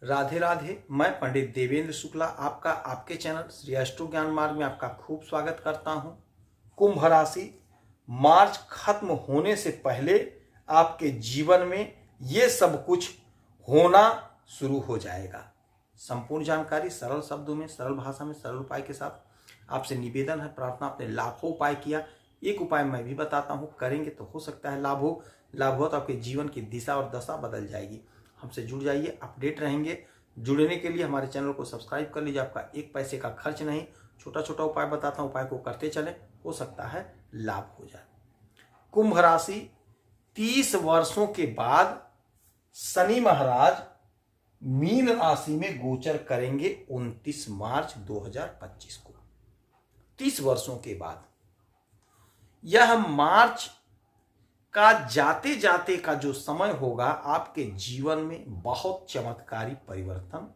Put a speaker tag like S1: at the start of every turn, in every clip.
S1: राधे राधे। मैं पंडित देवेंद्र शुक्ला आपका आपके चैनल श्री अष्टो ज्ञान मार्ग में आपका खूब स्वागत करता हूं। कुंभ राशि, मार्च खत्म होने से पहले आपके जीवन में ये सब कुछ होना शुरू हो जाएगा। संपूर्ण जानकारी सरल शब्दों में, सरल भाषा में, सरल उपाय के साथ आपसे निवेदन है, प्रार्थना। आपने लाखों उपाय किया, एक उपाय मैं भी बताता हूं, करेंगे तो हो सकता है लाभ हो। लाभ हो तो आपके जीवन की दिशा और दशा बदल जाएगी। हमसे जुड़ जाइए, अपडेट रहेंगे। जुड़ने के लिए हमारे चैनल को सब्सक्राइब कर लीजिए। आपका एक पैसे का खर्च नहीं, छोटा छोटा उपाय बताता हूं, उपाय को करते चलें, हो सकता है लाभ हो जाए। कुंभ राशि, 30 वर्षों के बाद शनि महाराज मीन राशि में गोचर करेंगे 29 मार्च 2025 को। 30 वर्षों के बाद यह मार्च का जाते जाते का जो समय होगा आपके जीवन में बहुत चमत्कारी परिवर्तन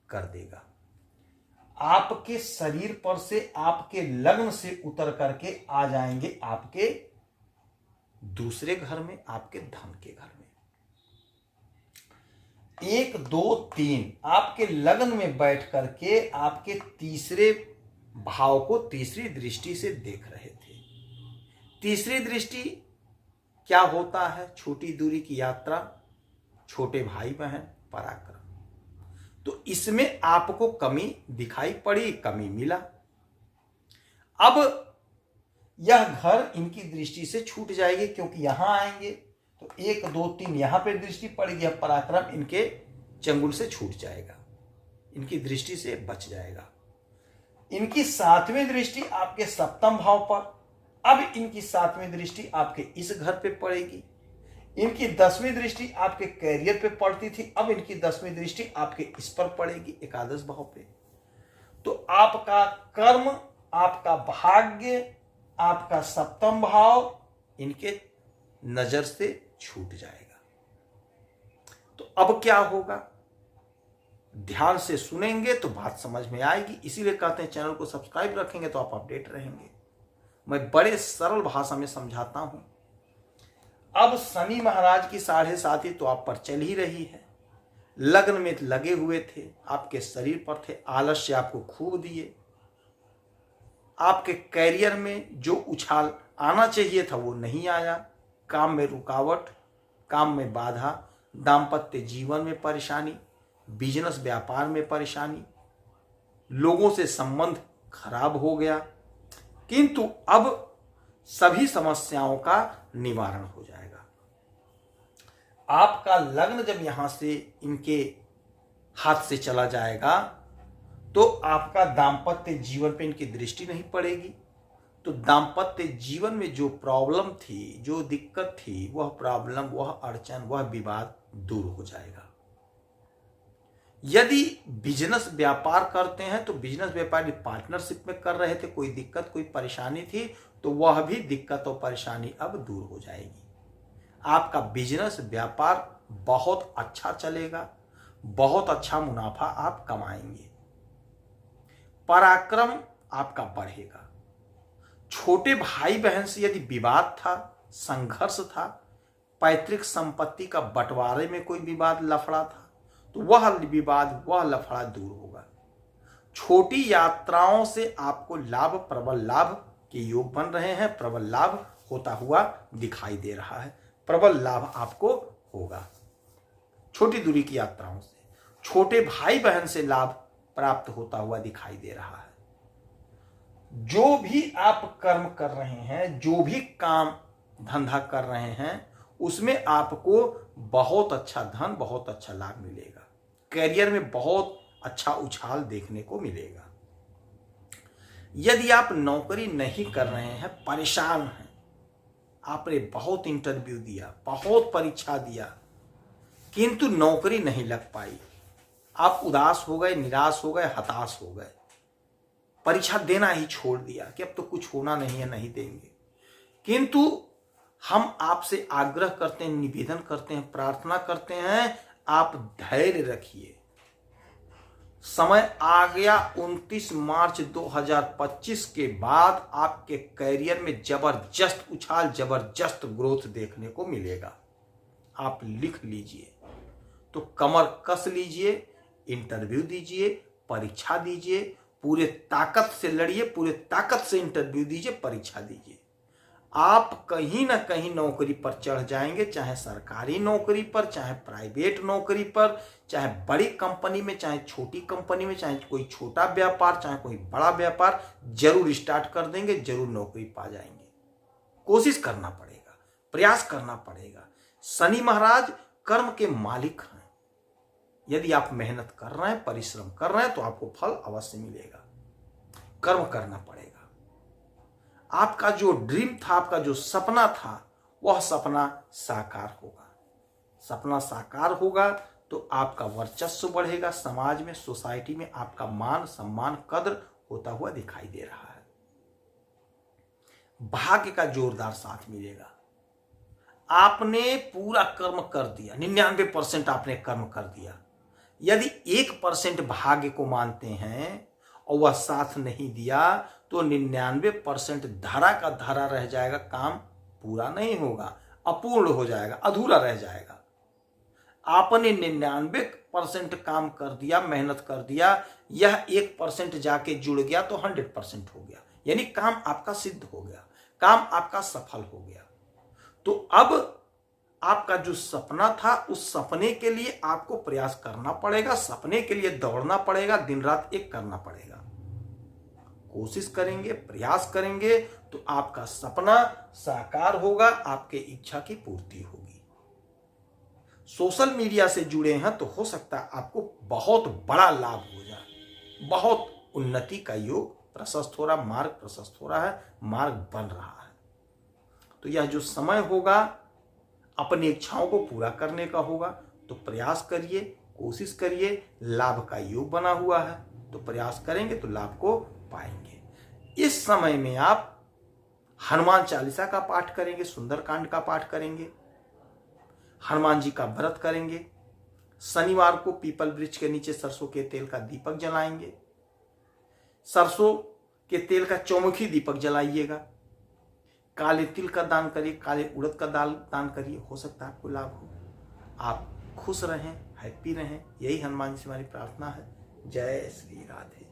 S1: कर देगा। आपके शरीर पर से, आपके लग्न से उतर करके आ जाएंगे आपके दूसरे घर में, आपके धन के घर में। 1, 2, 3 आपके लग्न में बैठ करके आपके तीसरे भाव को तीसरी दृष्टि से देख रहे थे। तीसरी दृष्टि क्या होता है? छोटी दूरी की यात्रा, छोटे भाई बहन, पराक्रम। तो इसमें आपको कमी दिखाई पड़ी, कमी मिला। अब यह घर इनकी दृष्टि से छूट जाएगी, क्योंकि यहां आएंगे तो 1, 2, 3 यहां पर दृष्टि पड़ेगी। अब पराक्रम इनके चंगुल से छूट जाएगा, इनकी दृष्टि से बच जाएगा। इनकी 7वीं दृष्टि आपके 7वें भाव पर, अब इनकी 7वीं दृष्टि आपके इस घर पे पड़ेगी। इनकी 10वीं दृष्टि आपके कैरियर पे पड़ती थी, अब इनकी 10वीं दृष्टि आपके इस पर पड़ेगी, एकादश भाव पे। तो आपका कर्म, आपका भाग्य, आपका 7वां भाव इनके नजर से छूट जाएगा। तो अब क्या होगा? ध्यान से सुनेंगे तो बात समझ में आएगी। इसीलिए कहते हैं चैनल को सब्सक्राइब रखेंगे तो आप अपडेट रहेंगे। मैं बड़े सरल भाषा में समझाता हूं। अब शनि महाराज की 7.5 तो आप पर चल ही रही है। लग्न में लगे हुए थे, आपके शरीर पर थे, आलस्य आपको खूब दिए। आपके कैरियर में जो उछाल आना चाहिए था वो नहीं आया। काम में रुकावट, काम में बाधा, दाम्पत्य जीवन में परेशानी, बिजनेस व्यापार में परेशानी, लोगों से संबंध खराब हो गया। किंतु अब सभी समस्याओं का निवारण हो जाएगा। आपका लग्न जब यहां से इनके हाथ से चला जाएगा तो आपका दाम्पत्य जीवन पे इनकी दृष्टि नहीं पड़ेगी। तो दाम्पत्य जीवन में जो प्रॉब्लम थी, जो दिक्कत थी, वह प्रॉब्लम, वह अड़चन, वह विवाद दूर हो जाएगा। यदि बिजनेस व्यापार करते हैं तो बिजनेस व्यापारी पार्टनरशिप में कर रहे थे, कोई दिक्कत, कोई परेशानी थी, तो वह भी दिक्कत और परेशानी अब दूर हो जाएगी। आपका बिजनेस व्यापार बहुत अच्छा चलेगा, बहुत अच्छा मुनाफा आप कमाएंगे। पराक्रम आपका बढ़ेगा। छोटे भाई बहन से यदि विवाद था, संघर्ष था, पैतृक संपत्ति का बंटवारे में कोई विवाद, लफड़ा था, तो वह विवाद, वह लफड़ा दूर होगा। छोटी यात्राओं से आपको लाभ, प्रबल लाभ के योग बन रहे हैं। प्रबल लाभ होता हुआ दिखाई दे रहा है। प्रबल लाभ आपको होगा छोटी दूरी की यात्राओं से। छोटे भाई बहन से लाभ प्राप्त होता हुआ दिखाई दे रहा है। जो भी आप कर्म कर रहे हैं, जो भी काम धंधा कर रहे हैं, उसमें आपको बहुत अच्छा धन, बहुत अच्छा लाभ मिलेगा। कैरियर में बहुत अच्छा उछाल देखने को मिलेगा। यदि आप नौकरी नहीं कर रहे हैं, परेशान हैं, आपने बहुत इंटरव्यू दिया, बहुत परीक्षा दिया, किंतु नौकरी नहीं लग पाई, आप उदास हो गए, निराश हो गए, हताश हो गए, परीक्षा देना ही छोड़ दिया कि अब तो कुछ होना नहीं है, नहीं देंगे। किंतु हम आपसे आग्रह करते हैं, निवेदन करते हैं, प्रार्थना करते हैं, आप धैर्य रखिए। समय आ गया 29 मार्च 2025 के बाद आपके कैरियर में जबरदस्त उछाल, जबरदस्त ग्रोथ देखने को मिलेगा। आप लिख लीजिए, तो कमर कस लीजिए, इंटरव्यू दीजिए, परीक्षा दीजिए, पूरे ताकत से लड़िए, पूरे ताकत से इंटरव्यू दीजिए, परीक्षा दीजिए। आप कहीं ना कहीं नौकरी पर चढ़ जाएंगे, चाहे सरकारी नौकरी पर, चाहे प्राइवेट नौकरी पर, चाहे बड़ी कंपनी में, चाहे छोटी कंपनी में, चाहे कोई छोटा व्यापार, चाहे कोई बड़ा व्यापार, जरूर स्टार्ट कर देंगे, जरूर नौकरी पा जाएंगे। कोशिश करना पड़ेगा, प्रयास करना पड़ेगा। शनि महाराज कर्म के मालिक हैं। यदि आप मेहनत कर रहे हैं, परिश्रम कर रहे हैं, तो आपको फल अवश्य मिलेगा। कर्म करना पड़ेगा। आपका जो ड्रीम था, आपका जो सपना था, वह सपना साकार होगा। सपना साकार होगा तो आपका वर्चस्व बढ़ेगा, समाज में, सोसाइटी में आपका मान सम्मान कद्र होता हुआ दिखाई दे रहा है। भाग्य का जोरदार साथ मिलेगा। आपने पूरा कर्म कर दिया, 99% आपने कर्म कर दिया। यदि 1% भाग्य को मानते हैं और वह साथ नहीं दिया तो 99% धरा का धरा रह जाएगा, काम पूरा नहीं होगा, अपूर्ण हो जाएगा, अधूरा रह जाएगा। आपने 99% काम कर दिया, मेहनत कर दिया, यह 1% जाके जुड़ गया तो 100% हो गया, यानी काम आपका सिद्ध हो गया, काम आपका सफल हो गया। तो अब आपका जो सपना था, उस सपने के लिए आपको प्रयास करना पड़ेगा, सपने के लिए दौड़ना पड़ेगा, दिन रात एक करना पड़ेगा। कोशिश करेंगे, प्रयास करेंगे तो आपका सपना साकार होगा, आपके इच्छा की पूर्ति होगी। सोशल मीडिया से जुड़े हैं तो हो सकता है आपको बहुत बड़ा लाभ हो जाए, बहुत उन्नति का योग प्रशस्त हो रहा, मार्ग प्रशस्त हो रहा है, मार्ग बन रहा है। तो यह जो समय होगा अपनी इच्छाओं को पूरा करने का होगा, तो प्रयास करिए, कोशिश करिए। लाभ का योग बना हुआ है तो प्रयास करेंगे तो लाभ को पाएंगे। इस समय में आप हनुमान चालीसा का पाठ करेंगे, सुंदरकांड का पाठ करेंगे, हनुमान जी का व्रत करेंगे। शनिवार को पीपल वृक्ष के नीचे सरसों के तेल का दीपक जलाएंगे। सरसों के तेल का चौमुखी दीपक जलाइएगा। काले तिल का दान करिए, काले उड़द का दान करिए, हो सकता है आपको लाभ हो। आप खुश रहें, हैप्पी रहें, यही हनुमान जी से हमारी प्रार्थना है। जय श्री राधे।